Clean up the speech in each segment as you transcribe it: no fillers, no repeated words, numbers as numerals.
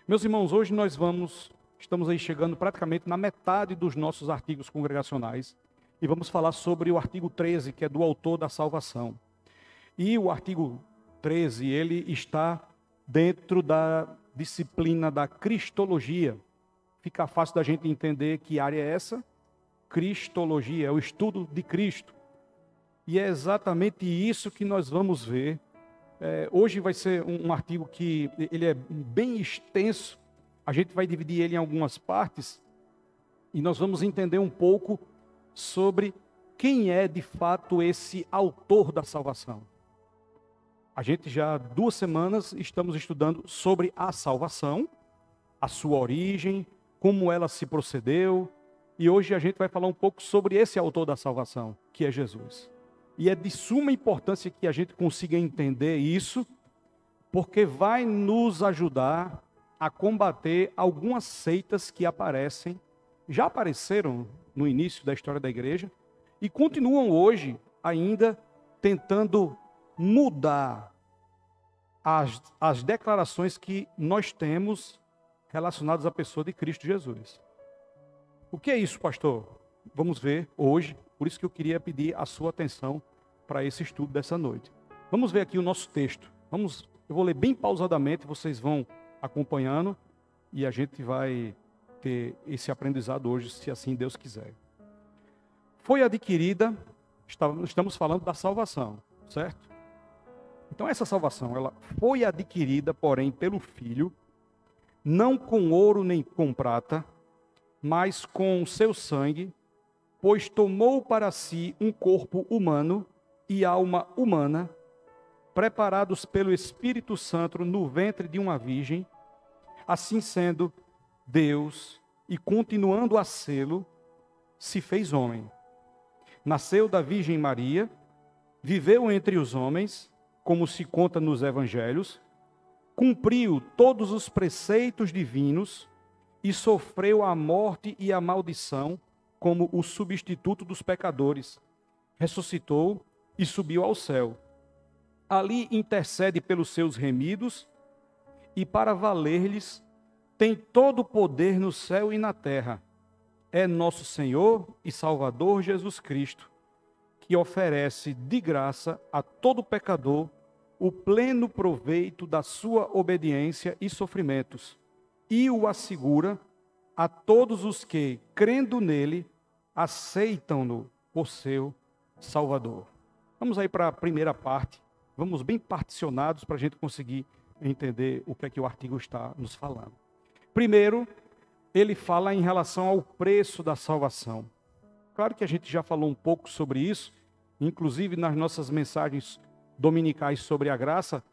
Meus irmãos, hoje estamos aí chegando praticamente na metade dos nossos artigos congregacionais e vamos falar sobre o artigo 13, que é do autor da salvação. E o artigo 13, ele está dentro da disciplina da cristologia. Fica fácil da gente entender que área é essa? Cristologia, é o estudo de Cristo. E é exatamente isso que nós vamos ver. Hoje vai ser um artigo que ele é bem extenso. A gente vai dividir ele em algumas partes e nós vamos entender um pouco sobre quem é de fato esse autor da salvação. A gente já há 2 semanas estamos estudando sobre a salvação, a sua origem, como ela se procedeu, e hoje a gente vai falar um pouco sobre esse autor da salvação, que é Jesus. E é de suma importância que a gente consiga entender isso, porque vai nos ajudar a combater algumas seitas que já apareceram no início da história da igreja, e continuam hoje ainda tentando mudar as declarações que nós temos relacionadas à pessoa de Cristo Jesus. O que é isso, pastor? Vamos ver hoje, por isso que eu queria pedir a sua atenção para esse estudo dessa noite. Vamos ver aqui o nosso texto. Eu vou ler bem pausadamente, vocês vão acompanhando e a gente vai ter esse aprendizado hoje, se assim Deus quiser. Foi adquirida, estamos falando da salvação, certo? Então essa salvação, ela foi adquirida, porém, pelo Filho, não com ouro nem com prata, mas com seu sangue, pois tomou para si um corpo humano e alma humana, preparados pelo Espírito Santo no ventre de uma virgem, assim sendo Deus, e continuando a sê-lo, se fez homem. Nasceu da Virgem Maria, viveu entre os homens, como se conta nos evangelhos, cumpriu todos os preceitos divinos e sofreu a morte e a maldição como o substituto dos pecadores. Ressuscitou e subiu ao céu. Ali intercede pelos seus remidos e para valer-lhes tem todo o poder no céu e na terra. É nosso Senhor e Salvador Jesus Cristo, que oferece de graça a todo pecador o pleno proveito da sua obediência e sofrimentos, e o assegura a todos os que, crendo nele, aceitam-no por seu Salvador. Vamos aí para a primeira parte, vamos bem particionados para a gente conseguir entender o que é que o artigo está nos falando. Primeiro, ele fala em relação ao preço da salvação. Claro que a gente já falou um pouco sobre isso, inclusive nas nossas mensagens dominicais sobre a graça,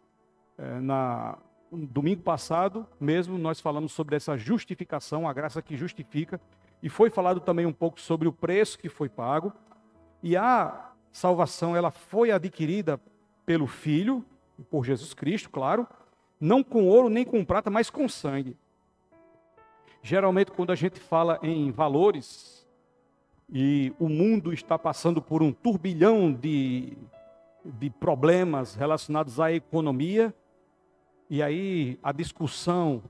no domingo passado mesmo nós falamos sobre essa justificação, a graça que justifica, e foi falado também um pouco sobre o preço que foi pago, e a salvação ela foi adquirida pelo Filho, por Jesus Cristo, claro, não com ouro nem com prata, mas com sangue. Geralmente quando a gente fala em valores, e o mundo está passando por um turbilhão de problemas relacionados à economia, e aí a discussão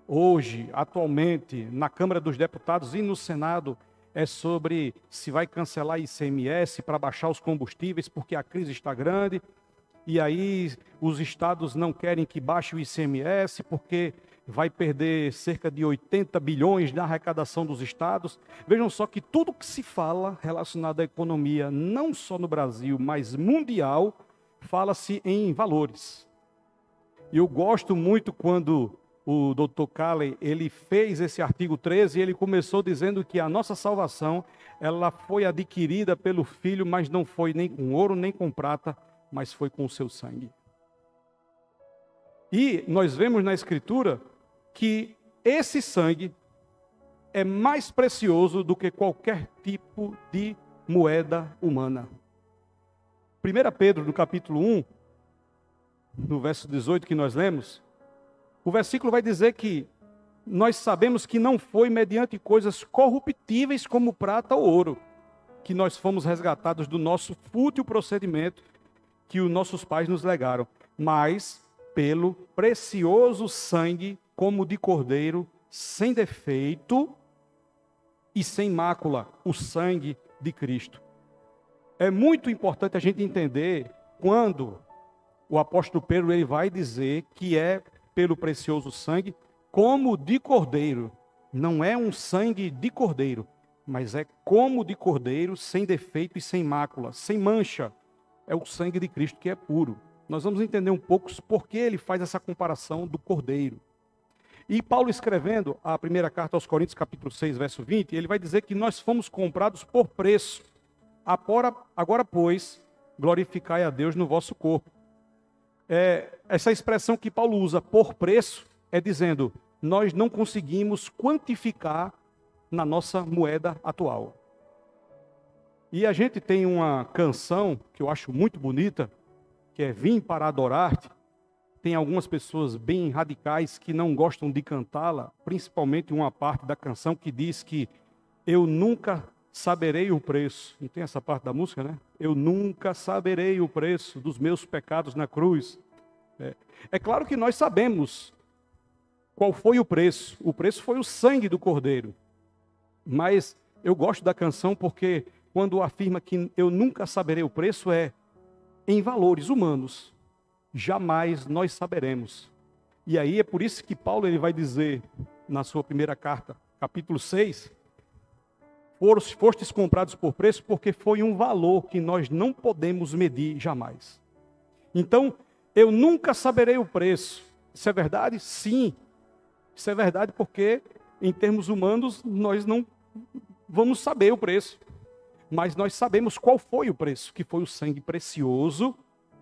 hoje, atualmente, na Câmara dos Deputados e no Senado, é sobre se vai cancelar ICMS para baixar os combustíveis, porque a crise está grande, e aí os estados não querem que baixe o ICMS, porque vai perder cerca de 80 bilhões na arrecadação dos estados. Vejam só que tudo que se fala relacionado à economia, não só no Brasil, mas mundial, fala-se em valores. E eu gosto muito quando o Dr. Calley, ele fez esse artigo 13, e ele começou dizendo que a nossa salvação, ela foi adquirida pelo Filho, mas não foi nem com ouro, nem com prata, mas foi com o seu sangue. E nós vemos na Escritura que esse sangue é mais precioso do que qualquer tipo de moeda humana. 1 Pedro, no capítulo 1, no verso 18 que nós lemos, o versículo vai dizer que nós sabemos que não foi mediante coisas corruptíveis como prata ou ouro, que nós fomos resgatados do nosso fútil procedimento que os nossos pais nos legaram, mas pelo precioso sangue como de cordeiro, sem defeito e sem mácula, o sangue de Cristo. É muito importante a gente entender quando o apóstolo Pedro ele vai dizer que é pelo precioso sangue, como de cordeiro. Não é um sangue de cordeiro, mas é como de cordeiro, sem defeito e sem mácula, sem mancha. É o sangue de Cristo que é puro. Nós vamos entender um pouco por que ele faz essa comparação do cordeiro. E Paulo escrevendo a primeira carta aos Coríntios, capítulo 6, verso 20, ele vai dizer que nós fomos comprados por preço. Agora, pois, glorificai a Deus no vosso corpo. Essa expressão que Paulo usa, por preço, é dizendo, nós não conseguimos quantificar na nossa moeda atual. E a gente tem uma canção que eu acho muito bonita, que é Vim para Adorar-te. Tem algumas pessoas bem radicais que não gostam de cantá-la, principalmente uma parte da canção que diz que eu nunca saberei o preço. Não tem essa parte da música, né? Eu nunca saberei o preço dos meus pecados na cruz. É claro que nós sabemos qual foi o preço. O preço foi o sangue do Cordeiro. Mas eu gosto da canção porque quando afirma que eu nunca saberei o preço em valores humanos. Jamais nós saberemos. E aí é por isso que Paulo ele vai dizer na sua primeira carta, capítulo 6, fostes comprados por preço porque foi um valor que nós não podemos medir jamais. Então, eu nunca saberei o preço. Isso é verdade? Sim. Isso é verdade porque, em termos humanos, nós não vamos saber o preço. Mas nós sabemos qual foi o preço, que foi o sangue precioso,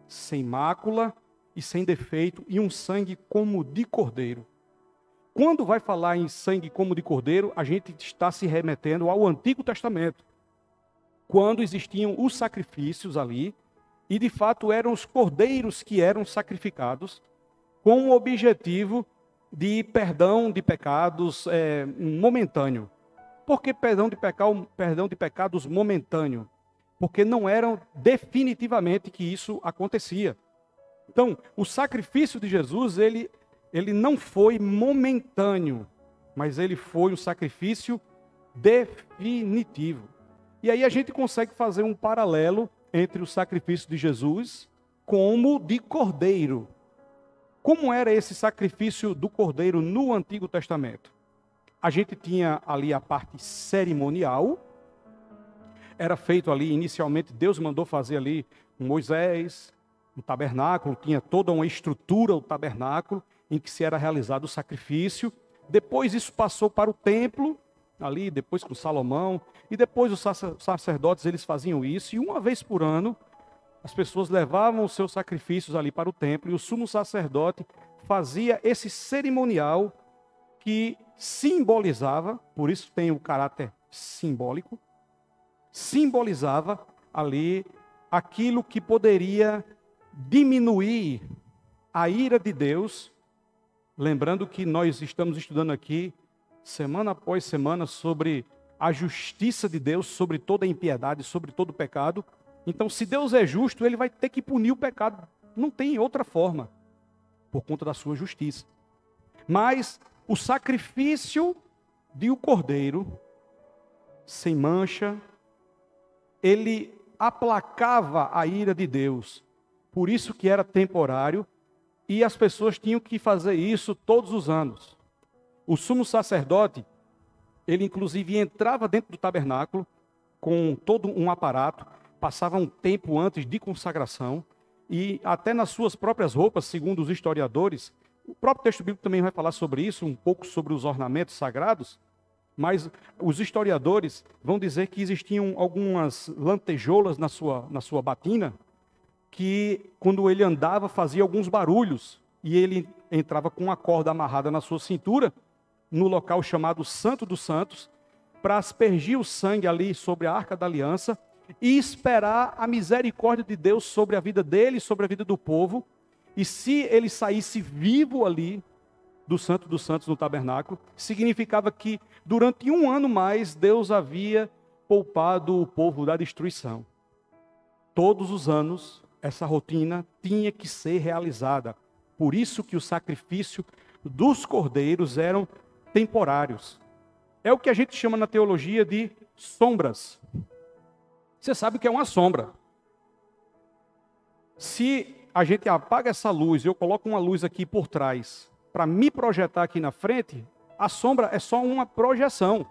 sem mácula e sem defeito, e um sangue como de cordeiro. Quando vai falar em sangue como de cordeiro, a gente está se remetendo ao Antigo Testamento, quando existiam os sacrifícios ali, e de fato eram os cordeiros que eram sacrificados, com o objetivo de perdão de pecados momentâneo. Por que perdão de pecados momentâneo? Porque não eram definitivamente que isso acontecia. Então, o sacrifício de Jesus, ele não foi momentâneo, mas ele foi um sacrifício definitivo. E aí a gente consegue fazer um paralelo entre o sacrifício de Jesus como de cordeiro. Como era esse sacrifício do cordeiro no Antigo Testamento? A gente tinha ali a parte cerimonial, era feito ali, inicialmente Deus mandou fazer ali Moisés, um tabernáculo, tinha toda uma estrutura, o tabernáculo, em que se era realizado o sacrifício. Depois isso passou para o templo, ali, depois com Salomão, e depois os sacerdotes eles faziam isso, e uma vez por ano, as pessoas levavam os seus sacrifícios ali para o templo, e o sumo sacerdote fazia esse cerimonial que simbolizava, por isso tem o caráter simbólico, simbolizava ali aquilo que poderia diminuir a ira de Deus. Lembrando que nós estamos estudando aqui, semana após semana, sobre a justiça de Deus, sobre toda a impiedade, sobre todo o pecado. Então, se Deus é justo, ele vai ter que punir o pecado. Não tem outra forma, por conta da sua justiça. Mas o sacrifício de um cordeiro, sem mancha, ele aplacava a ira de Deus. Por isso que era temporário, e as pessoas tinham que fazer isso todos os anos. O sumo sacerdote, ele inclusive entrava dentro do tabernáculo com todo um aparato, passava um tempo antes de consagração, e até nas suas próprias roupas, segundo os historiadores, o próprio texto bíblico também vai falar sobre isso, um pouco sobre os ornamentos sagrados, mas os historiadores vão dizer que existiam algumas lantejoulas na sua batina, que quando ele andava fazia alguns barulhos, e ele entrava com uma corda amarrada na sua cintura, no local chamado Santo dos Santos, para aspergir o sangue ali sobre a Arca da Aliança, e esperar a misericórdia de Deus sobre a vida dele, sobre a vida do povo, e se ele saísse vivo ali, do Santo dos Santos no tabernáculo, significava que durante um ano mais, Deus havia poupado o povo da destruição. Todos os anos, essa rotina tinha que ser realizada. Por isso que o sacrifício dos cordeiros eram temporários. É o que a gente chama na teologia de sombras. Você sabe o que é uma sombra. Se a gente apaga essa luz e eu coloco uma luz aqui por trás para me projetar aqui na frente, a sombra é só uma projeção.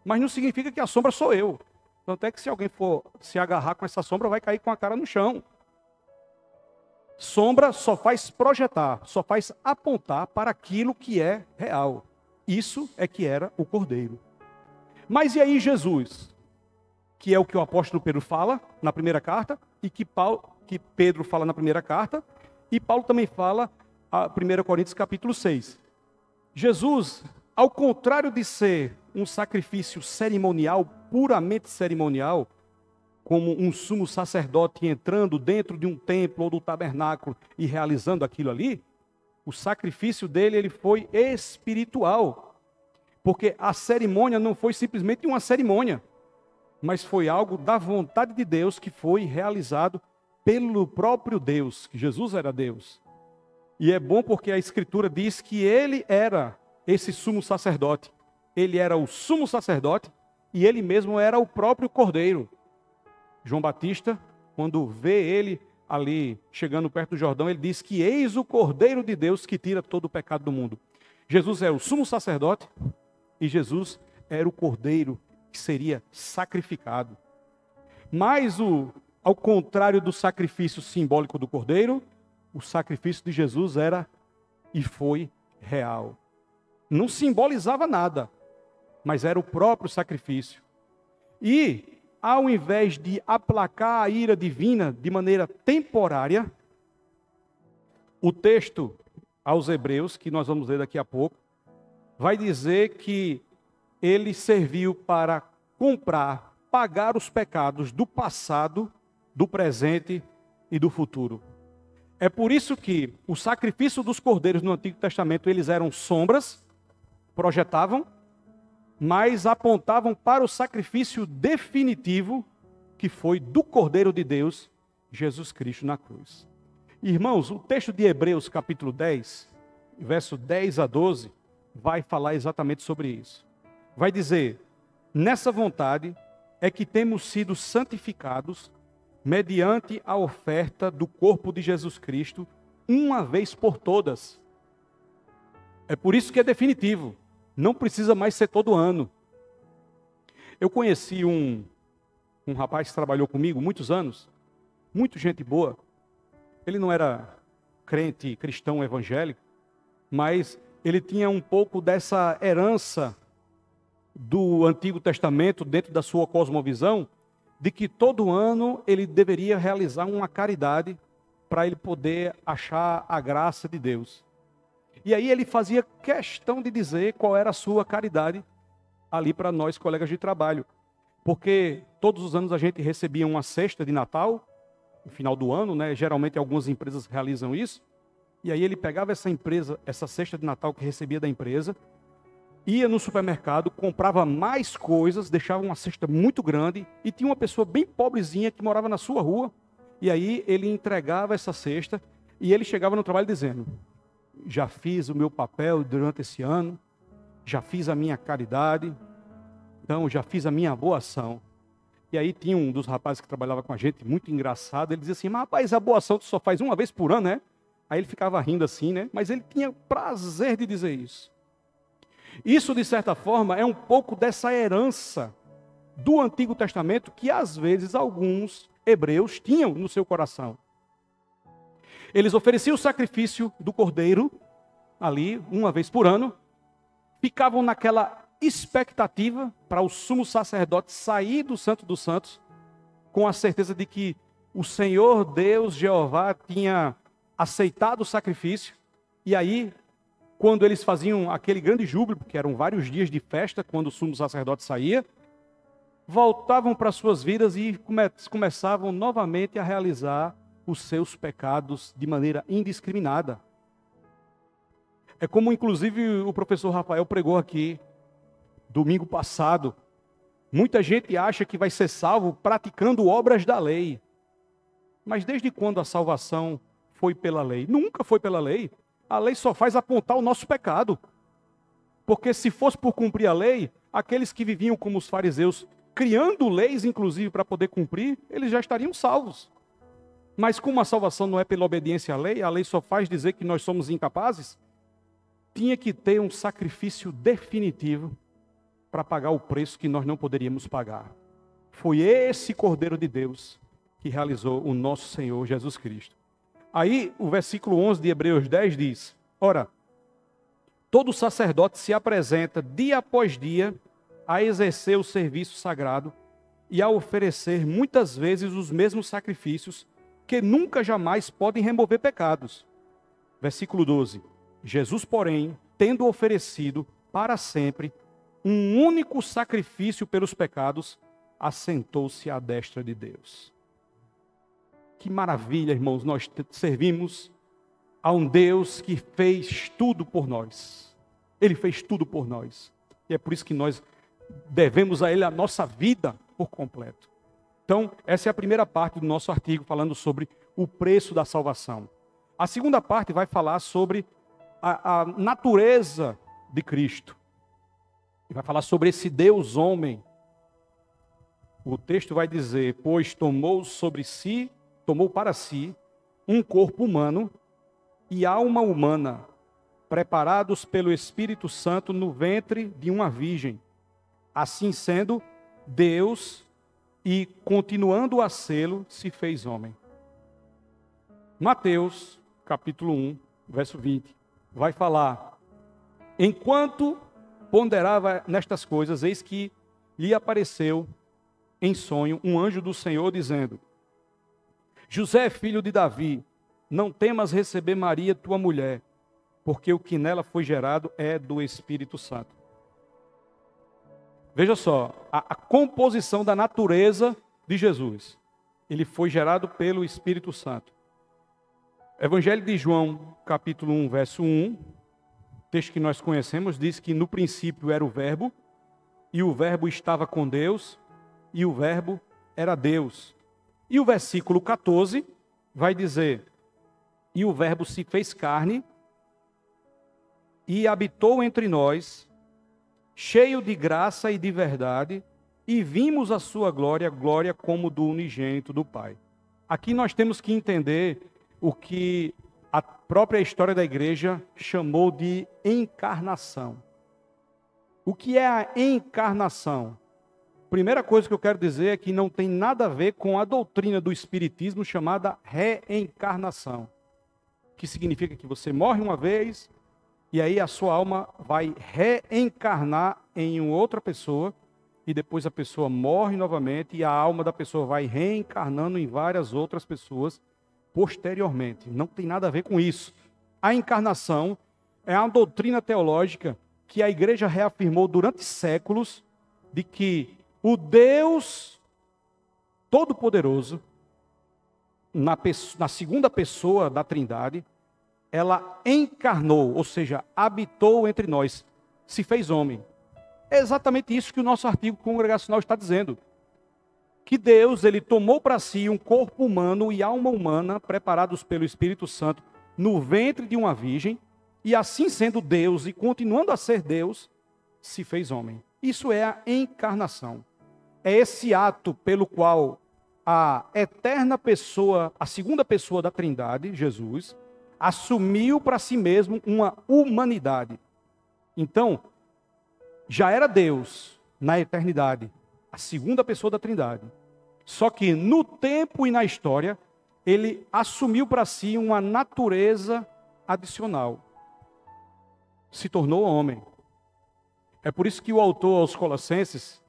Mas não significa que a sombra sou eu. Tanto é que se alguém for se agarrar com essa sombra, vai cair com a cara no chão. Sombra só faz projetar, só faz apontar para aquilo que é real. Isso é que era o Cordeiro. Mas e aí Jesus? Que é o que o apóstolo Pedro fala na primeira carta, e que Pedro fala na primeira carta, e Paulo também fala em 1 Coríntios capítulo 6. Jesus, ao contrário de ser um sacrifício cerimonial, puramente cerimonial, como um sumo sacerdote entrando dentro de um templo ou do tabernáculo e realizando aquilo ali, o sacrifício dele ele foi espiritual. Porque a cerimônia não foi simplesmente uma cerimônia, mas foi algo da vontade de Deus que foi realizado pelo próprio Deus, que Jesus era Deus. E é bom porque a Escritura diz que ele era esse sumo sacerdote. Ele era o sumo sacerdote e ele mesmo era o próprio Cordeiro. João Batista, quando vê ele ali chegando perto do Jordão, ele diz que eis o Cordeiro de Deus que tira todo o pecado do mundo. Jesus era o sumo sacerdote e Jesus era o Cordeiro que seria sacrificado. Mas ao contrário do sacrifício simbólico do Cordeiro, o sacrifício de Jesus era e foi real. Não simbolizava nada, mas era o próprio sacrifício. E ao invés de aplacar a ira divina de maneira temporária, o texto aos Hebreus, que nós vamos ler daqui a pouco, vai dizer que ele serviu para comprar, pagar os pecados do passado, do presente e do futuro. É por isso que o sacrifício dos cordeiros no Antigo Testamento, eles eram sombras, projetavam, mas apontavam para o sacrifício definitivo, que foi do Cordeiro de Deus, Jesus Cristo na cruz. Irmãos, o texto de Hebreus capítulo 10, verso 10 a 12, vai falar exatamente sobre isso. Vai dizer, nessa vontade é que temos sido santificados mediante a oferta do corpo de Jesus Cristo, uma vez por todas. É por isso que é definitivo. Não precisa mais ser todo ano. Eu conheci um rapaz que trabalhou comigo muitos anos, muito gente boa. Ele não era crente, cristão, evangélico, mas ele tinha um pouco dessa herança do Antigo Testamento dentro da sua cosmovisão, de que todo ano ele deveria realizar uma caridade para ele poder achar a graça de Deus. E aí ele fazia questão de dizer qual era a sua caridade ali para nós, colegas de trabalho. Porque todos os anos a gente recebia uma cesta de Natal, no final do ano, né? Geralmente algumas empresas realizam isso. E aí ele pegava essa cesta de Natal que recebia da empresa, ia no supermercado, comprava mais coisas, deixava uma cesta muito grande, e tinha uma pessoa bem pobrezinha que morava na sua rua, e aí ele entregava essa cesta, e ele chegava no trabalho dizendo, já fiz o meu papel durante esse ano, já fiz a minha caridade, então já fiz a minha boa ação. E aí tinha um dos rapazes que trabalhava com a gente, muito engraçado, ele dizia assim, mas rapaz, a boa ação tu só faz uma vez por ano, né? Aí ele ficava rindo assim, né? Mas ele tinha prazer de dizer isso. Isso, de certa forma, é um pouco dessa herança do Antigo Testamento que, às vezes, alguns hebreus tinham no seu coração. Eles ofereciam o sacrifício do cordeiro, ali, uma vez por ano, ficavam naquela expectativa para o sumo sacerdote sair do Santo dos Santos, com a certeza de que o Senhor Deus, Jeová, tinha aceitado o sacrifício, e aí, quando eles faziam aquele grande júbilo, porque eram vários dias de festa, quando o sumo sacerdote saía, voltavam para suas vidas e começavam novamente a realizar os seus pecados de maneira indiscriminada. É como, inclusive, o professor Rafael pregou aqui, domingo passado. Muita gente acha que vai ser salvo praticando obras da lei. Mas desde quando a salvação foi pela lei? Nunca foi pela lei. A lei só faz apontar o nosso pecado. Porque se fosse por cumprir a lei, aqueles que viviam como os fariseus, criando leis, inclusive, para poder cumprir, eles já estariam salvos. Mas como a salvação não é pela obediência à lei, a lei só faz dizer que nós somos incapazes, tinha que ter um sacrifício definitivo para pagar o preço que nós não poderíamos pagar. Foi esse Cordeiro de Deus que realizou o nosso Senhor Jesus Cristo. Aí o versículo 11 de Hebreus 10 diz: ora, todo sacerdote se apresenta dia após dia a exercer o serviço sagrado e a oferecer muitas vezes os mesmos sacrifícios que nunca jamais podem remover pecados. Versículo 12. Jesus, porém, tendo oferecido para sempre um único sacrifício pelos pecados, assentou-se à destra de Deus. Que maravilha, irmãos, nós servimos a um Deus que fez tudo por nós. Ele fez tudo por nós. E é por isso que nós devemos a Ele a nossa vida por completo. Então, essa é a primeira parte do nosso artigo, falando sobre o preço da salvação. A segunda parte vai falar sobre a natureza de Cristo. E vai falar sobre esse Deus homem. O texto vai dizer: pois tomou para si um corpo humano e alma humana, preparados pelo Espírito Santo no ventre de uma virgem. Assim sendo, Deus, e continuando a sê-lo, se fez homem. Mateus, capítulo 1, verso 20, vai falar: enquanto ponderava nestas coisas, eis que lhe apareceu em sonho um anjo do Senhor, dizendo: José, filho de Davi, não temas receber Maria, tua mulher, porque o que nela foi gerado é do Espírito Santo. Veja só, a composição da natureza de Jesus. Ele foi gerado pelo Espírito Santo. Evangelho de João, capítulo 1, verso 1, texto que nós conhecemos, diz que no princípio era o Verbo, e o Verbo estava com Deus, e o Verbo era Deus. E o versículo 14 vai dizer: e o Verbo se fez carne e habitou entre nós, cheio de graça e de verdade, e vimos a sua glória, glória como do unigênito do Pai. Aqui nós temos que entender o que a própria história da igreja chamou de encarnação. O que é a encarnação? Primeira coisa que eu quero dizer é que não tem nada a ver com a doutrina do Espiritismo chamada reencarnação, que significa que você morre uma vez e aí a sua alma vai reencarnar em uma outra pessoa e depois a pessoa morre novamente e a alma da pessoa vai reencarnando em várias outras pessoas posteriormente. Não tem nada a ver com isso. A encarnação é uma doutrina teológica que a igreja reafirmou durante séculos, de que o Deus Todo-Poderoso, na segunda pessoa da Trindade, ela encarnou, ou seja, habitou entre nós, se fez homem. É exatamente isso que o nosso artigo congregacional está dizendo. Que Deus, ele tomou para si um corpo humano e alma humana, preparados pelo Espírito Santo, no ventre de uma virgem, e assim sendo Deus e continuando a ser Deus, se fez homem. Isso é a encarnação. É esse ato pelo qual a eterna pessoa, a segunda pessoa da Trindade, Jesus, assumiu para si mesmo uma humanidade. Então, já era Deus na eternidade, a segunda pessoa da Trindade. Só que no tempo e na história, ele assumiu para si uma natureza adicional. Se tornou homem. É por isso que o autor aos Colossenses,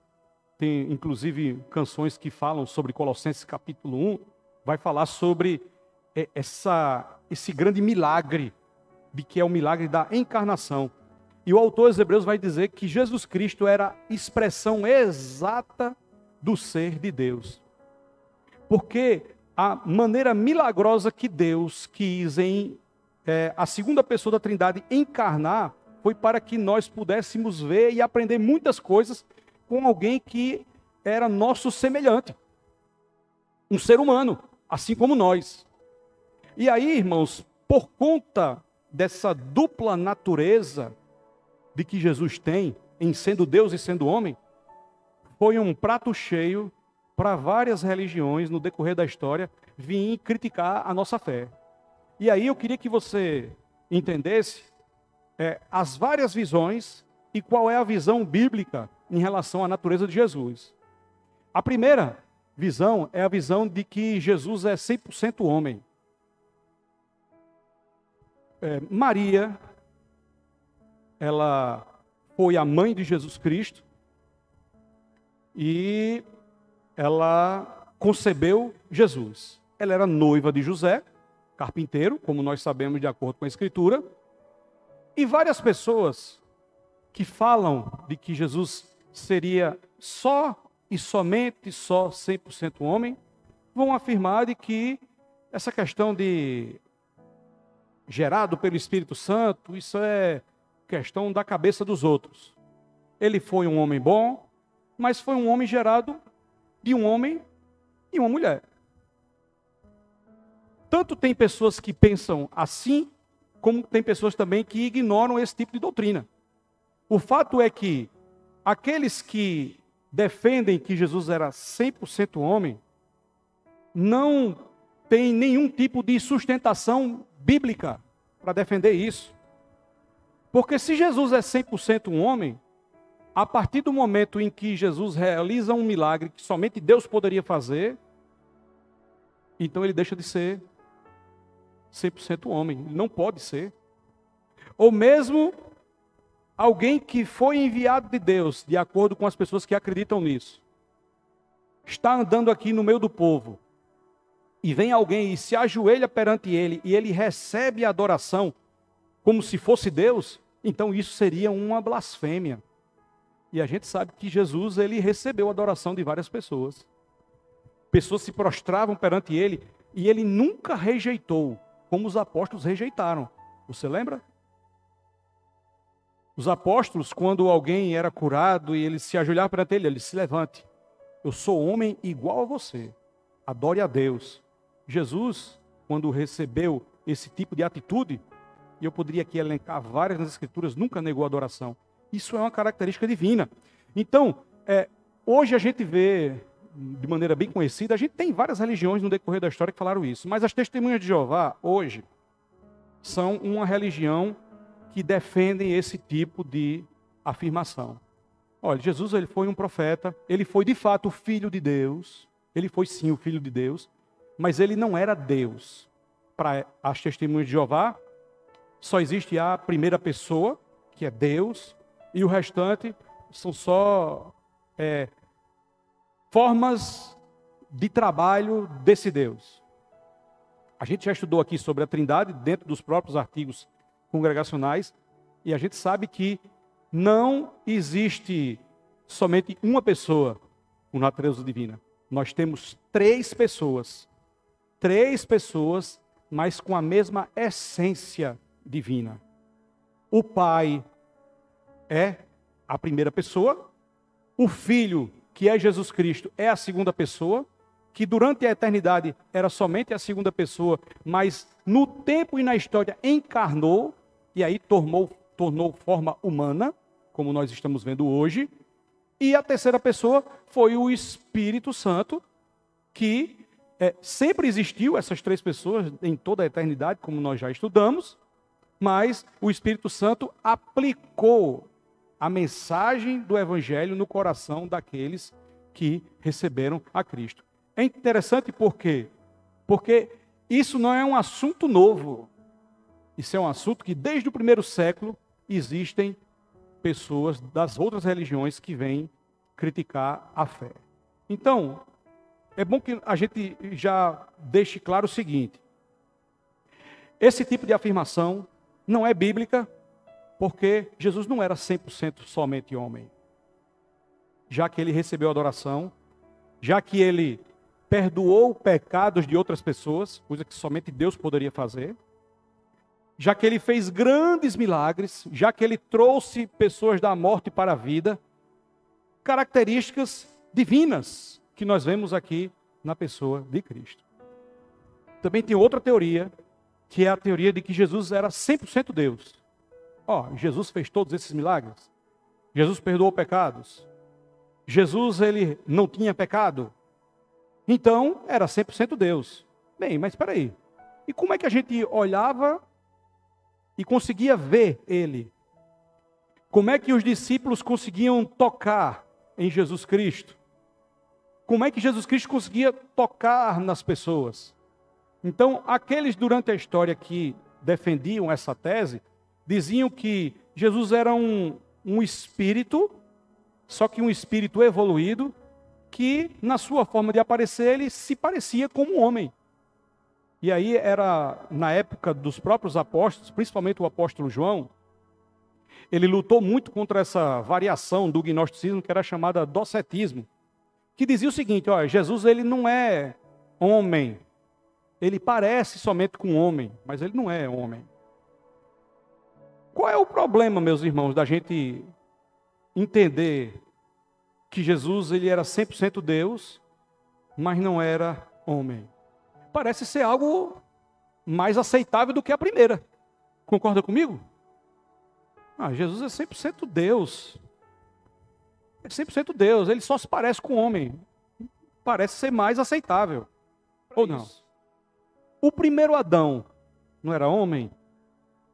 tem inclusive canções que falam sobre Colossenses capítulo 1, vai falar sobre esse grande milagre, de que é o milagre da encarnação. E o autor aos Hebreus vai dizer que Jesus Cristo era a expressão exata do ser de Deus. Porque a maneira milagrosa que Deus quis em a segunda pessoa da Trindade encarnar, foi para que nós pudéssemos ver e aprender muitas coisas com alguém que era nosso semelhante. Um ser humano, assim como nós. E aí, irmãos, por conta dessa dupla natureza de que Jesus tem, em sendo Deus e sendo homem, foi um prato cheio para várias religiões no decorrer da história vir criticar a nossa fé. E aí eu queria que você entendesse as várias visões e qual é a visão bíblica em relação à natureza de Jesus. A primeira visão é a visão de que Jesus é 100% homem. Maria, ela foi a mãe de Jesus Cristo e ela concebeu Jesus. Ela era noiva de José, carpinteiro, como nós sabemos de acordo com a Escritura. E várias pessoas que falam de que Jesus seria só e somente só 100% homem, vão afirmar de que essa questão de gerado pelo Espírito Santo, isso é questão da cabeça dos outros. Ele foi um homem bom, mas foi um homem gerado de um homem e uma mulher. Tanto tem pessoas que pensam assim, como tem pessoas também que ignoram esse tipo de doutrina. O fato é que aqueles que defendem que Jesus era 100% homem, não tem nenhum tipo de sustentação bíblica para defender isso. Porque se Jesus é 100% um homem, a partir do momento em que Jesus realiza um milagre que somente Deus poderia fazer, então ele deixa de ser 100% homem. Ele não pode ser. Ou mesmo alguém que foi enviado de Deus, de acordo com as pessoas que acreditam nisso, está andando aqui no meio do povo, e vem alguém e se ajoelha perante ele, e ele recebe a adoração como se fosse Deus, então isso seria uma blasfêmia. E a gente sabe que Jesus, ele recebeu a adoração de várias pessoas. Pessoas se prostravam perante ele, e ele nunca rejeitou, como os apóstolos rejeitaram. Você lembra? Os apóstolos, quando alguém era curado e ele se ajoelhava perante ele, ele se levante. Eu sou homem igual a você. Adore a Deus. Jesus, quando recebeu esse tipo de atitude, e eu poderia aqui elencar várias nas Escrituras, nunca negou a adoração. Isso é uma característica divina. Então, hoje a gente vê, de maneira bem conhecida, a gente tem várias religiões no decorrer da história que falaram isso, mas as Testemunhas de Jeová, hoje, são uma religião que defendem esse tipo de afirmação. Olha, Jesus, ele foi um profeta, ele foi de fato o Filho de Deus, ele foi sim o Filho de Deus, mas ele não era Deus. Para as Testemunhas de Jeová, só existe a primeira pessoa, que é Deus, e o restante são só formas de trabalho desse Deus. A gente já estudou aqui sobre a Trindade, dentro dos próprios artigos congregacionais, e a gente sabe que não existe somente uma pessoa com natureza divina. Nós temos três pessoas, mas com a mesma essência divina. O Pai é a primeira pessoa, o Filho, que é Jesus Cristo, é a segunda pessoa, que durante a eternidade era somente a segunda pessoa, mas no tempo e na história encarnou, e aí tornou forma humana, como nós estamos vendo hoje. E a terceira pessoa foi o Espírito Santo, que sempre existiu, essas três pessoas, em toda a eternidade, como nós já estudamos, mas o Espírito Santo aplicou a mensagem do Evangelho no coração daqueles que receberam a Cristo. É interessante por quê? Porque isso não é um assunto novo. Isso é um assunto que desde o primeiro século existem pessoas das outras religiões que vêm criticar a fé. Então, é bom que a gente já deixe claro o seguinte: esse tipo de afirmação não é bíblica, porque Jesus não era 100% somente homem. Já que ele recebeu adoração, já que ele perdoou pecados de outras pessoas, coisa que somente Deus poderia fazer, já que ele fez grandes milagres, já que ele trouxe pessoas da morte para a vida, características divinas que nós vemos aqui na pessoa de Cristo. Também tem outra teoria que é a teoria de que Jesus era 100% Deus. Jesus fez todos esses milagres. Jesus perdoou pecados. Jesus, ele não tinha pecado. Então, era 100% Deus. Bem, mas espera aí. E como é que a gente olhava e conseguia ver ele? Como é que os discípulos conseguiam tocar em Jesus Cristo? Como é que Jesus Cristo conseguia tocar nas pessoas? Então, aqueles durante a história que defendiam essa tese, diziam que Jesus era um espírito, só que um espírito evoluído, que na sua forma de aparecer, ele se parecia como um homem. E aí era, na época dos próprios apóstolos, principalmente o apóstolo João, ele lutou muito contra essa variação do gnosticismo, que era chamada docetismo, que dizia o seguinte: Jesus ele não é homem, ele parece somente com homem, mas ele não é homem. Qual é o problema, meus irmãos, da gente entender que Jesus ele era 100% Deus, mas não era homem? Parece ser algo mais aceitável do que a primeira. Concorda comigo? Jesus é 100% Deus. É 100% Deus, ele só se parece com homem. Parece ser mais aceitável. Ou não? O primeiro Adão não era homem?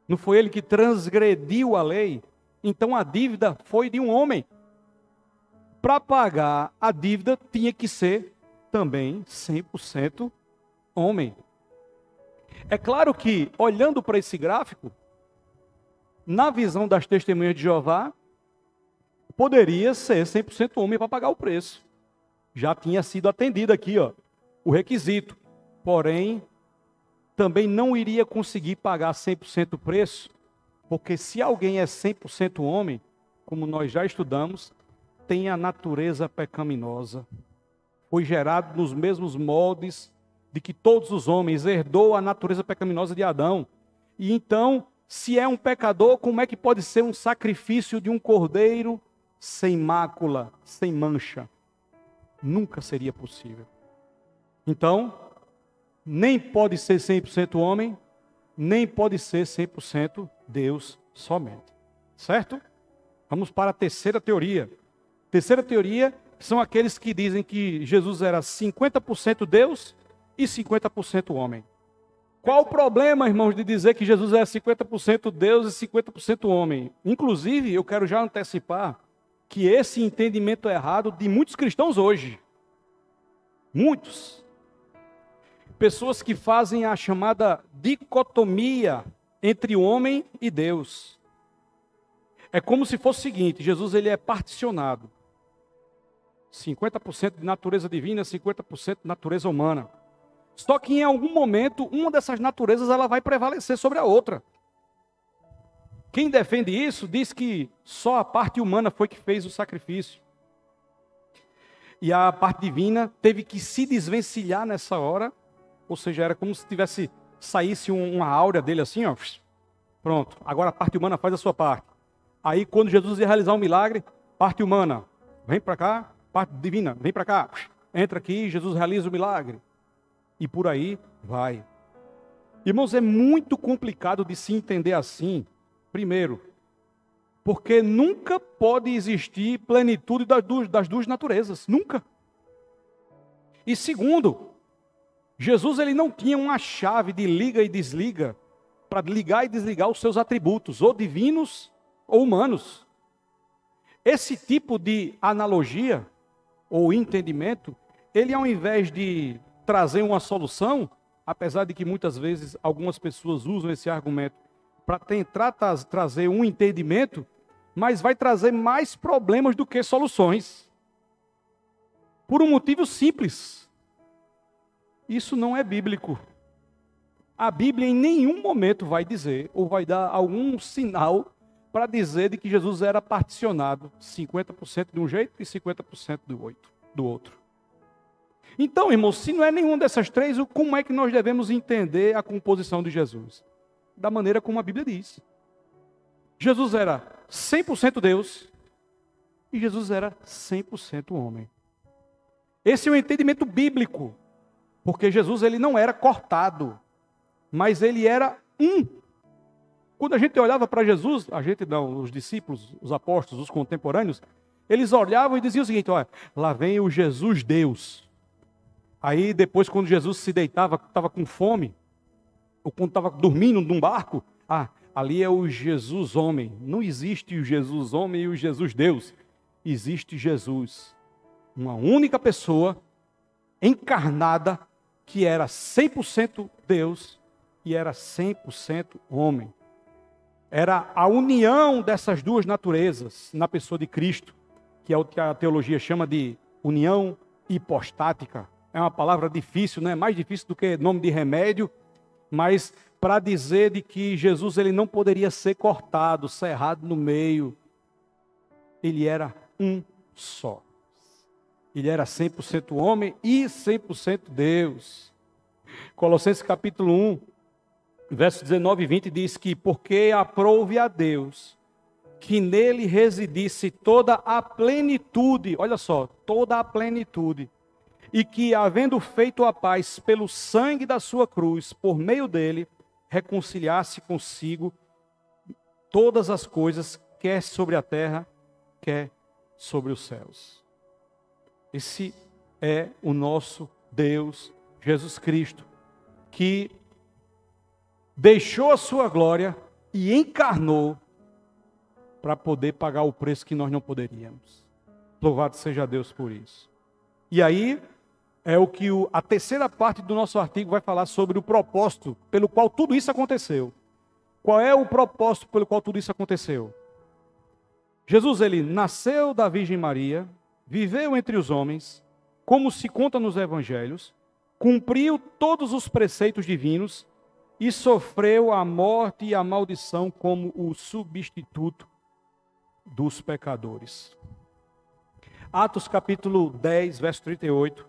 Não foi ele que transgrediu a lei? Então a dívida foi de um homem. Para pagar a dívida tinha que ser também 100% homem. É claro que, olhando para esse gráfico, na visão das testemunhas de Jeová, poderia ser 100% homem para pagar o preço. Já tinha sido atendido aqui, o requisito. Porém, também não iria conseguir pagar 100% o preço, porque se alguém é 100% homem, como nós já estudamos, tem a natureza pecaminosa. Foi gerado nos mesmos moldes de que todos os homens, herdou a natureza pecaminosa de Adão. E então, se é um pecador, como é que pode ser um sacrifício de um cordeiro sem mácula, sem mancha? Nunca seria possível. Então, nem pode ser 100% homem, nem pode ser 100% Deus somente. Certo? Vamos para a terceira teoria. Terceira teoria são aqueles que dizem que Jesus era 50% Deus e 50% homem. Qual o problema, irmãos, de dizer que Jesus é 50% Deus e 50% homem? Inclusive, eu quero já antecipar que esse entendimento é errado de muitos cristãos hoje. Muitos. Pessoas que fazem a chamada dicotomia entre o homem e Deus. É como se fosse o seguinte: Jesus ele é particionado. 50% de natureza divina, 50% de natureza humana. Só que em algum momento, uma dessas naturezas ela vai prevalecer sobre a outra. Quem defende isso diz que só a parte humana foi que fez o sacrifício. E a parte divina teve que se desvencilhar nessa hora, ou seja, era como se saísse uma áurea dele assim, pronto, agora a parte humana faz a sua parte. Aí quando Jesus ia realizar um milagre, parte humana, vem para cá, parte divina, vem para cá, entra aqui, Jesus realiza o milagre. E por aí vai. Irmãos, é muito complicado de se entender assim. Primeiro, porque nunca pode existir plenitude das duas naturezas. Nunca. E segundo, Jesus ele não tinha uma chave de liga e desliga para ligar e desligar os seus atributos, ou divinos ou humanos. Esse tipo de analogia ou entendimento, ele ao invés de trazer uma solução, apesar de que muitas vezes algumas pessoas usam esse argumento para tentar trazer um entendimento, mas vai trazer mais problemas do que soluções. Por um motivo simples. Isso não é bíblico. A Bíblia em nenhum momento vai dizer, ou vai dar algum sinal para dizer de que Jesus era particionado, 50% de um jeito e 50% do outro. Então, irmãos, se não é nenhuma dessas três, como é que nós devemos entender a composição de Jesus? Da maneira como a Bíblia diz. Jesus era 100% Deus e Jesus era 100% homem. Esse é o entendimento bíblico, porque Jesus ele não era cortado. mas ele era um. Quando a gente olhava para Jesus, a gente não, os discípulos, os apóstolos, os contemporâneos, eles olhavam e diziam o seguinte: olha, lá vem o Jesus Deus. Aí depois, quando Jesus se deitava, estava com fome, ou quando estava dormindo num barco, ali é o Jesus homem. Não existe o Jesus homem e o Jesus Deus. Existe Jesus, uma única pessoa encarnada que era 100% Deus e era 100% homem. Era a união dessas duas naturezas na pessoa de Cristo, que é o que a teologia chama de união hipostática. É uma palavra difícil, né? Mais difícil do que nome de remédio, mas para dizer de que Jesus ele não poderia ser cortado, cerrado no meio. Ele era um só. Ele era 100% homem e 100% Deus. Colossenses capítulo 1, versos 19 e 20 diz que porque aprouve a Deus que nele residisse toda a plenitude, olha só, toda a plenitude, e que havendo feito a paz pelo sangue da sua cruz, por meio dele, reconciliasse consigo todas as coisas, quer sobre a terra, quer sobre os céus. Esse é o nosso Deus, Jesus Cristo, que deixou a sua glória e encarnou para poder pagar o preço que nós não poderíamos. Louvado seja Deus por isso. E aí é o que a terceira parte do nosso artigo vai falar sobre o propósito pelo qual tudo isso aconteceu. Qual é o propósito pelo qual tudo isso aconteceu? Jesus, ele nasceu da Virgem Maria, viveu entre os homens, como se conta nos evangelhos, cumpriu todos os preceitos divinos e sofreu a morte e a maldição como o substituto dos pecadores. Atos capítulo 10, verso 38,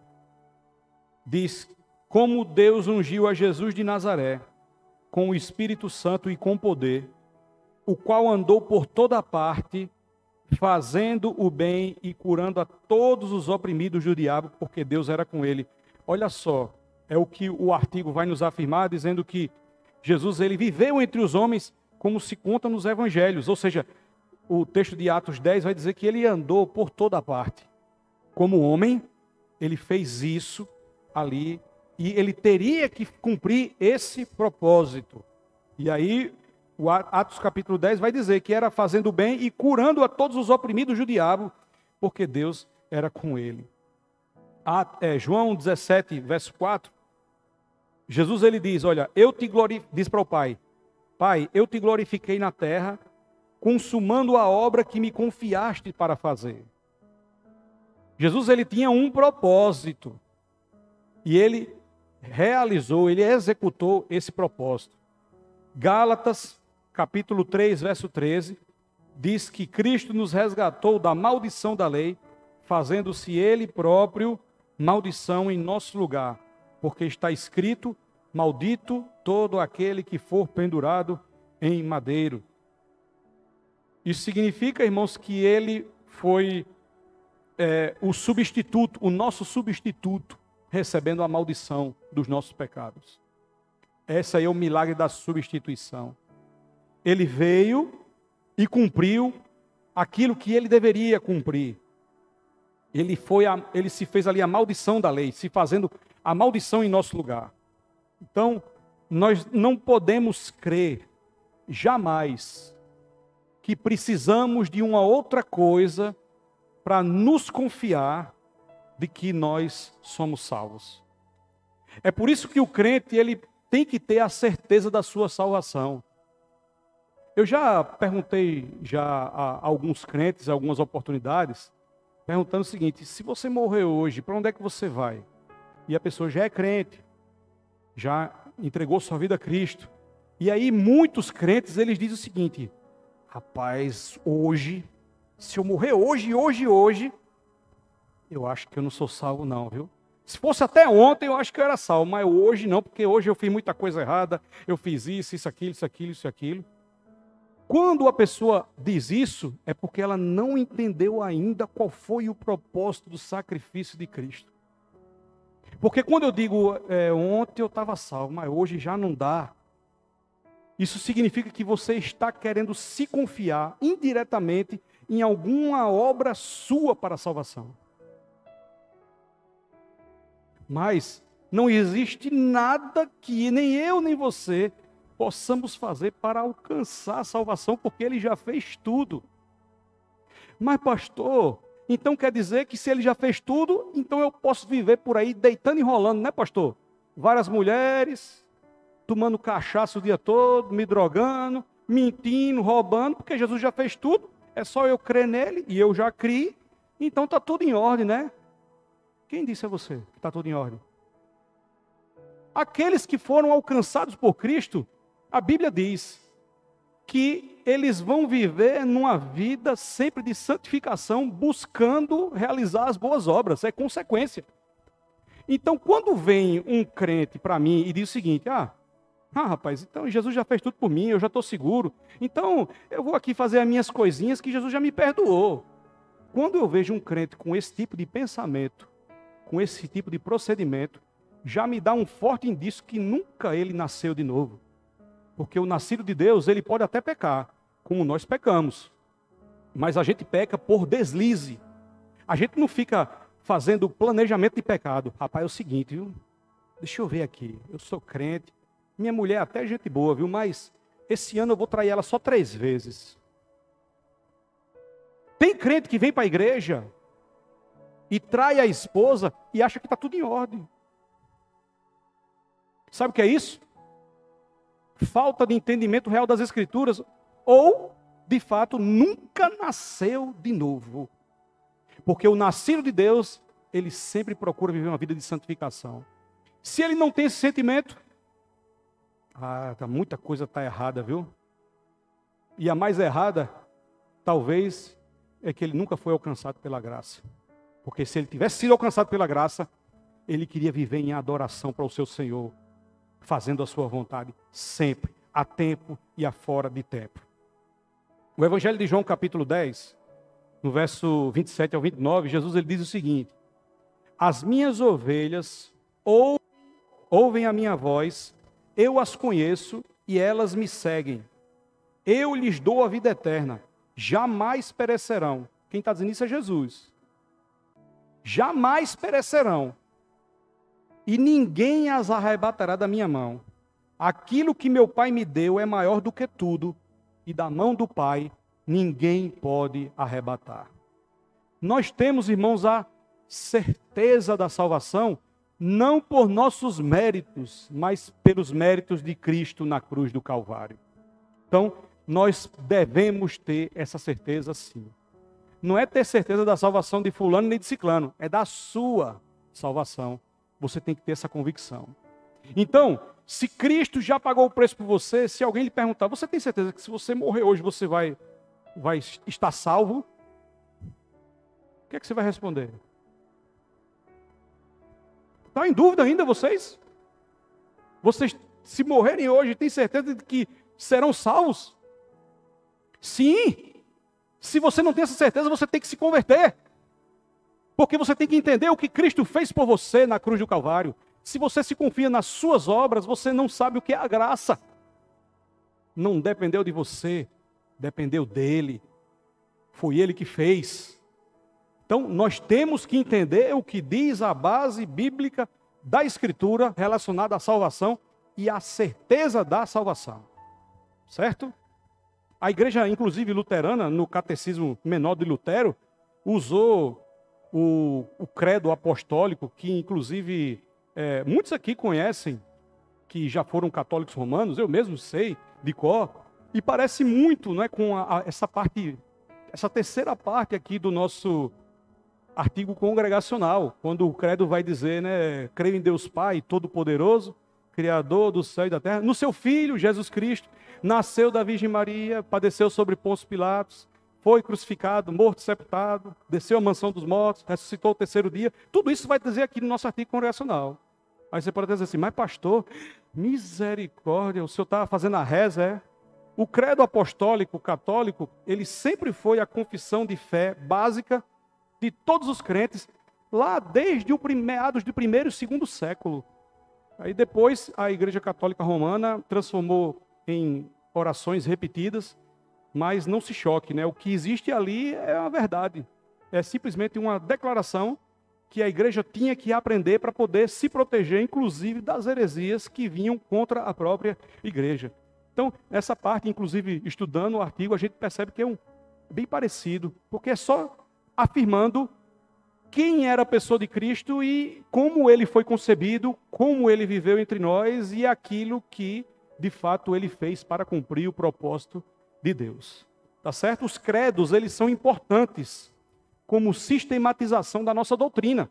diz: como Deus ungiu a Jesus de Nazaré, com o Espírito Santo e com poder, o qual andou por toda parte, fazendo o bem e curando a todos os oprimidos do diabo, porque Deus era com ele. Olha só, é o que o artigo vai nos afirmar, dizendo que Jesus ele viveu entre os homens como se conta nos evangelhos, ou seja, o texto de Atos 10 vai dizer que ele andou por toda parte. Como homem, ele fez isso ali e ele teria que cumprir esse propósito. E aí, o Atos capítulo 10 vai dizer que era fazendo o bem e curando a todos os oprimidos do diabo, porque Deus era com ele. João 17, verso 4, Jesus ele diz, olha, diz para o Pai, Pai, eu te glorifiquei na terra, consumando a obra que me confiaste para fazer. Jesus ele tinha um propósito, e ele realizou, ele executou esse propósito. Gálatas, capítulo 3, verso 13, diz que Cristo nos resgatou da maldição da lei, fazendo-se ele próprio maldição em nosso lugar, porque está escrito, maldito todo aquele que for pendurado em madeiro. Isso significa, irmãos, que ele foi o substituto, o nosso substituto, recebendo a maldição dos nossos pecados. Esse aí é o milagre da substituição. Ele veio e cumpriu aquilo que ele deveria cumprir. Ele se fez ali a maldição da lei, se fazendo a maldição em nosso lugar. Então, nós não podemos crer jamais que precisamos de uma outra coisa para nos confiar de que nós somos salvos. É por isso que o crente ele tem que ter a certeza da sua salvação. Eu já perguntei a alguns crentes, algumas oportunidades, perguntando o seguinte: se você morrer hoje, para onde é que você vai? E a pessoa já é crente, já entregou sua vida a Cristo. E aí muitos crentes, eles dizem o seguinte: rapaz, hoje, se eu morrer hoje, eu acho que eu não sou salvo não, viu? Se fosse até ontem, eu acho que eu era salvo, mas hoje não, porque hoje eu fiz muita coisa errada, eu fiz isso, aquilo. Quando a pessoa diz isso, é porque ela não entendeu ainda qual foi o propósito do sacrifício de Cristo. Porque quando eu digo, ontem eu estava salvo, mas hoje já não dá, isso significa que você está querendo se confiar indiretamente em alguma obra sua para a salvação. Mas não existe nada que nem eu nem você possamos fazer para alcançar a salvação, porque Ele já fez tudo. Mas pastor, então quer dizer que se Ele já fez tudo, então eu posso viver por aí deitando e rolando, né pastor? Várias mulheres, tomando cachaça o dia todo, me drogando, mentindo, roubando, porque Jesus já fez tudo. É só eu crer nele, e eu já criei, então está tudo em ordem, né? Quem disse a você que está tudo em ordem? Aqueles que foram alcançados por Cristo, a Bíblia diz que eles vão viver numa vida sempre de santificação, buscando realizar as boas obras, é consequência. Então, quando vem um crente para mim e diz o seguinte, rapaz, então Jesus já fez tudo por mim, eu já estou seguro, então eu vou aqui fazer as minhas coisinhas que Jesus já me perdoou. Quando eu vejo um crente com esse tipo de pensamento, com esse tipo de procedimento, já me dá um forte indício que nunca ele nasceu de novo. Porque o nascido de Deus, ele pode até pecar, como nós pecamos. Mas a gente peca por deslize. A gente não fica fazendo planejamento de pecado. Rapaz, é o seguinte, viu? Deixa eu ver aqui. Eu sou crente. Minha mulher é até gente boa, viu? Mas esse ano eu vou trair ela só 3 vezes. Tem crente que vem para a igreja e trai a esposa e acha que está tudo em ordem. Sabe o que é isso? Falta de entendimento real das Escrituras, ou, de fato, nunca nasceu de novo. Porque o nascido de Deus, ele sempre procura viver uma vida de santificação. Se ele não tem esse sentimento, muita coisa está errada, viu? E a mais errada, talvez, é que ele nunca foi alcançado pela graça. Porque se ele tivesse sido alcançado pela graça, ele queria viver em adoração para o seu Senhor, fazendo a sua vontade, sempre, a tempo e a fora de tempo. O Evangelho de João, capítulo 10, no verso 27 ao 29, Jesus ele diz o seguinte: as minhas ovelhas ouvem a minha voz, eu as conheço e elas me seguem. Eu lhes dou a vida eterna, jamais perecerão. Quem está dizendo isso é Jesus. Jamais perecerão. E ninguém as arrebatará da minha mão. Aquilo que meu Pai me deu é maior do que tudo, e da mão do Pai ninguém pode arrebatar. Nós temos, irmãos, a certeza da salvação, não por nossos méritos, mas pelos méritos de Cristo na cruz do Calvário. Então, nós devemos ter essa certeza sim. Não é ter certeza da salvação de fulano nem de ciclano, é da sua salvação. Você tem que ter essa convicção. Então, se Cristo já pagou o preço por você, se alguém lhe perguntar, você tem certeza que se você morrer hoje, você vai estar salvo? O que é que você vai responder? Está em dúvida ainda vocês? Vocês, se morrerem hoje, têm certeza de que serão salvos? Sim. Se você não tem essa certeza, você tem que se converter. Porque você tem que entender o que Cristo fez por você na cruz do Calvário. Se você se confia nas suas obras, você não sabe o que é a graça. Não dependeu de você, dependeu dele. Foi ele que fez. Então, nós temos que entender o que diz a base bíblica da Escritura relacionada à salvação e à certeza da salvação. Certo? A igreja, inclusive luterana, no Catecismo Menor de Lutero, usou o credo apostólico, que inclusive muitos aqui conhecem, que já foram católicos romanos, eu mesmo sei de cor, e parece muito, não é, com essa terceira parte aqui do nosso artigo congregacional, quando o credo vai dizer, né, creio em Deus Pai Todo-Poderoso, Criador do céu e da terra, no seu Filho, Jesus Cristo, nasceu da Virgem Maria, padeceu sobre Pôncio Pilatos, foi crucificado, morto, sepultado, desceu à mansão dos mortos, ressuscitou ao 3º dia. Tudo isso vai dizer aqui no nosso artigo congregacional. Aí você pode dizer assim, mas pastor, misericórdia, o senhor está fazendo a reza, O credo apostólico católico, ele sempre foi a confissão de fé básica de todos os crentes, lá desde meados do primeiro e segundo século. Aí depois a Igreja Católica Romana transformou em orações repetidas, mas não se choque, né? O que existe ali é a verdade. É simplesmente uma declaração que a igreja tinha que aprender para poder se proteger, inclusive, das heresias que vinham contra a própria igreja. Então, essa parte, inclusive, estudando o artigo, a gente percebe que é bem parecido, porque é só afirmando quem era a pessoa de Cristo e como ele foi concebido, como ele viveu entre nós e aquilo que, de fato, ele fez para cumprir o propósito de Deus. Tá certo? Os credos, eles são importantes como sistematização da nossa doutrina.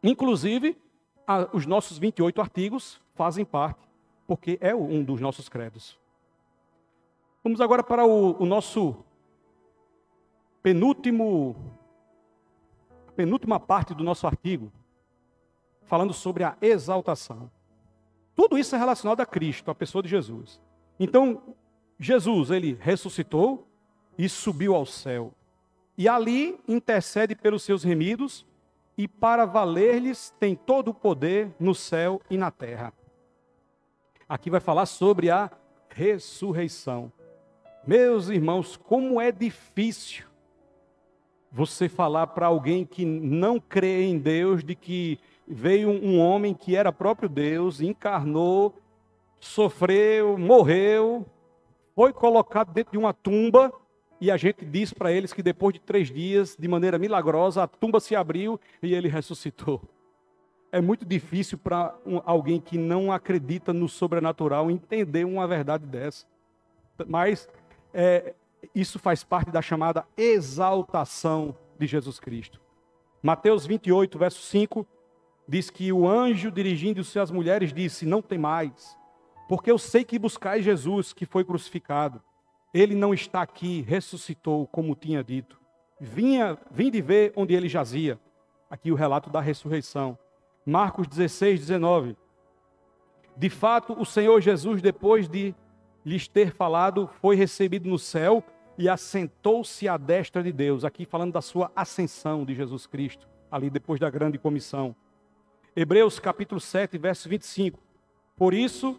Inclusive, os nossos 28 artigos fazem parte, porque é um dos nossos credos. Vamos agora para o nosso penúltima parte do nosso artigo, falando sobre a exaltação. Tudo isso é relacionado a Cristo, a pessoa de Jesus. Então, Jesus, ele ressuscitou e subiu ao céu. E ali intercede pelos seus remidos, e para valer-lhes tem todo o poder no céu e na terra. Aqui vai falar sobre a ressurreição. Meus irmãos, como é difícil você falar para alguém que não crê em Deus, de que veio um homem que era próprio Deus, encarnou, sofreu, morreu, foi colocado dentro de uma tumba, e a gente diz para eles que depois de 3 dias, de maneira milagrosa, a tumba se abriu e ele ressuscitou. É muito difícil para alguém que não acredita no sobrenatural entender uma verdade dessa. Mas isso faz parte da chamada exaltação de Jesus Cristo. Mateus 28, verso 5, diz que o anjo, dirigindo-se às mulheres, disse: não temais, porque eu sei que buscais Jesus, que foi crucificado. Ele não está aqui, ressuscitou, como tinha dito. Vinde ver onde ele jazia. Aqui o relato da ressurreição. Marcos 16, 19. De fato, o Senhor Jesus, depois de lhes ter falado, foi recebido no céu e assentou-se à destra de Deus. Aqui falando da sua ascensão de Jesus Cristo, ali depois da grande comissão. Hebreus capítulo 7, verso 25. Por isso,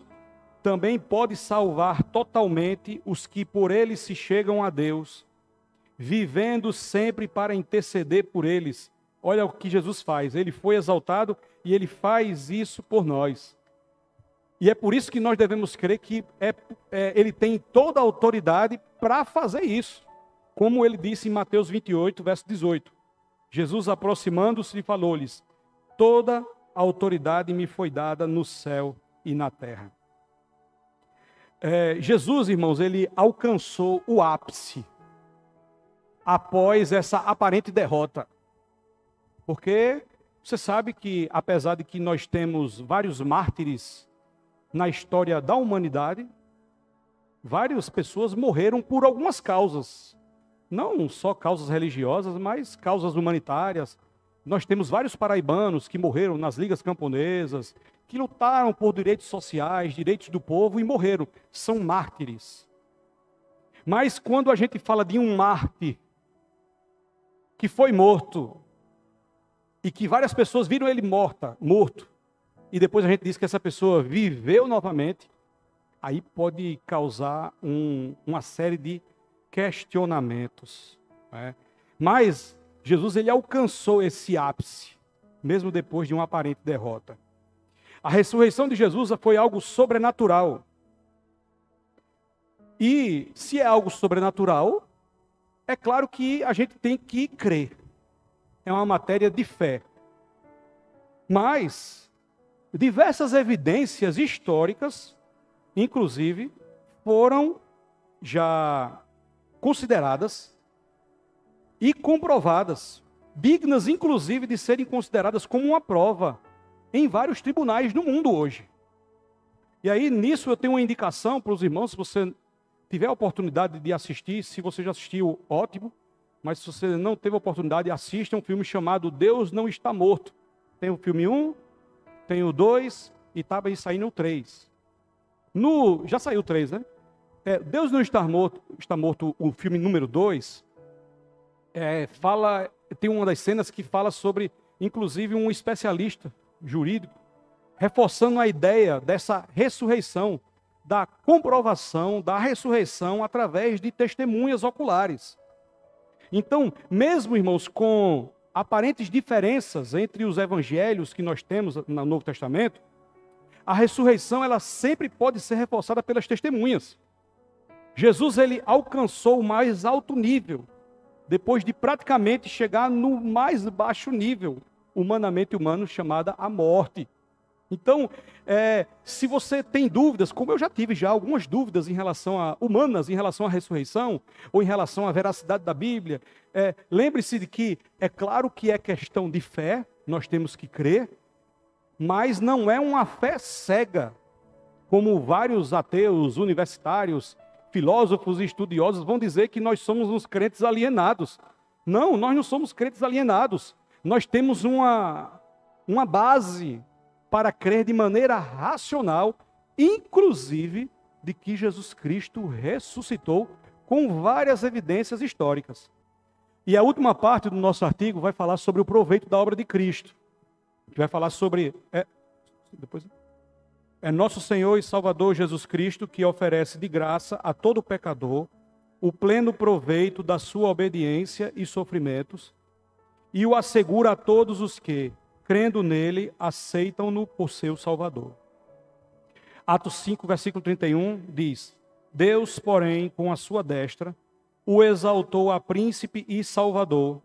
também pode salvar totalmente os que por ele se chegam a Deus, vivendo sempre para interceder por eles. Olha o que Jesus faz. Ele foi exaltado e ele faz isso por nós. E é por isso que nós devemos crer que ele tem toda a autoridade para fazer isso. Como ele disse em Mateus 28, verso 18. Jesus, aproximando-se, falou-lhes: toda a autoridade me foi dada no céu e na terra. Jesus, irmãos, ele alcançou o ápice após essa aparente derrota. Porque você sabe que, apesar de que nós temos vários mártires na história da humanidade, várias pessoas morreram por algumas causas. Não só causas religiosas, mas causas humanitárias. Nós temos vários paraibanos que morreram nas ligas camponesas, que lutaram por direitos sociais, direitos do povo e morreram. São mártires. Mas quando a gente fala de um mártir que foi morto e que várias pessoas viram ele morto, e depois a gente diz que essa pessoa viveu novamente, aí pode causar uma série de questionamentos. Né? Mas Jesus, ele alcançou esse ápice, mesmo depois de uma aparente derrota. A ressurreição de Jesus foi algo sobrenatural. E se é algo sobrenatural, é claro que a gente tem que crer. É uma matéria de fé. Mas diversas evidências históricas, inclusive, foram já consideradas e comprovadas, dignas, inclusive, de serem consideradas como uma prova em vários tribunais no mundo hoje. E aí, nisso, eu tenho uma indicação para os irmãos, se você tiver a oportunidade de assistir, se você já assistiu, ótimo, mas se você não teve a oportunidade, assista um filme chamado Deus Não Está Morto. Tem o filme 1, tem o 2 e estava aí saindo o 3. Já saiu o 3, né? Deus Não Está Morto, o filme número 2, tem uma das cenas que fala sobre inclusive um especialista jurídico, reforçando a ideia dessa ressurreição, da comprovação da ressurreição através de testemunhas oculares. Então, mesmo, irmãos, com aparentes diferenças entre os evangelhos que nós temos no Novo Testamento, a ressurreição ela sempre pode ser reforçada pelas testemunhas. Jesus ele alcançou o mais alto nível, depois de praticamente chegar no mais baixo nível, humanamente humano, chamada a morte. Então, se você tem dúvidas, como eu já tive algumas dúvidas humanas em relação à ressurreição, ou em relação à veracidade da Bíblia, lembre-se de que é claro que é questão de fé, nós temos que crer, mas não é uma fé cega, como vários ateus, universitários, filósofos e estudiosos vão dizer que nós somos uns crentes alienados. Não, nós não somos crentes alienados. Nós temos uma base para crer de maneira racional, inclusive de que Jesus Cristo ressuscitou, com várias evidências históricas. E a última parte do nosso artigo vai falar sobre o proveito da obra de Cristo. Vai falar sobre... É nosso Senhor e Salvador Jesus Cristo que oferece de graça a todo pecador o pleno proveito da sua obediência e sofrimentos e o assegura a todos os que, crendo nele, aceitam-no por seu Salvador. Atos 5, versículo 31 diz: Deus, porém, com a sua destra, o exaltou a príncipe e salvador,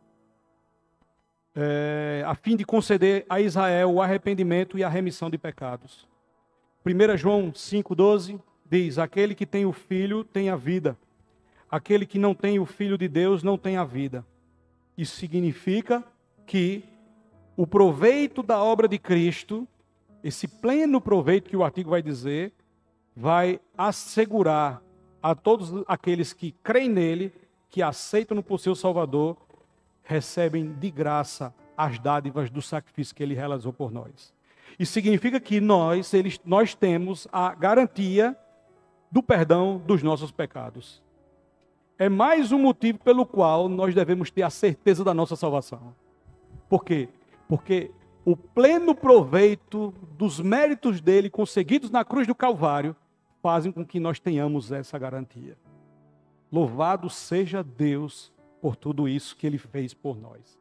a fim de conceder a Israel o arrependimento e a remissão de pecados. 1 João 5,12 diz: aquele que tem o Filho tem a vida. Aquele que não tem o Filho de Deus não tem a vida. Isso significa que o proveito da obra de Cristo, esse pleno proveito que o artigo vai dizer, vai assegurar a todos aqueles que creem nele, que aceitam-no por seu Salvador, recebem de graça as dádivas do sacrifício que ele realizou por nós. Isso significa que nós temos a garantia do perdão dos nossos pecados. É mais um motivo pelo qual nós devemos ter a certeza da nossa salvação. Por quê? Porque o pleno proveito dos méritos dele conseguidos na cruz do Calvário fazem com que nós tenhamos essa garantia. Louvado seja Deus por tudo isso que ele fez por nós.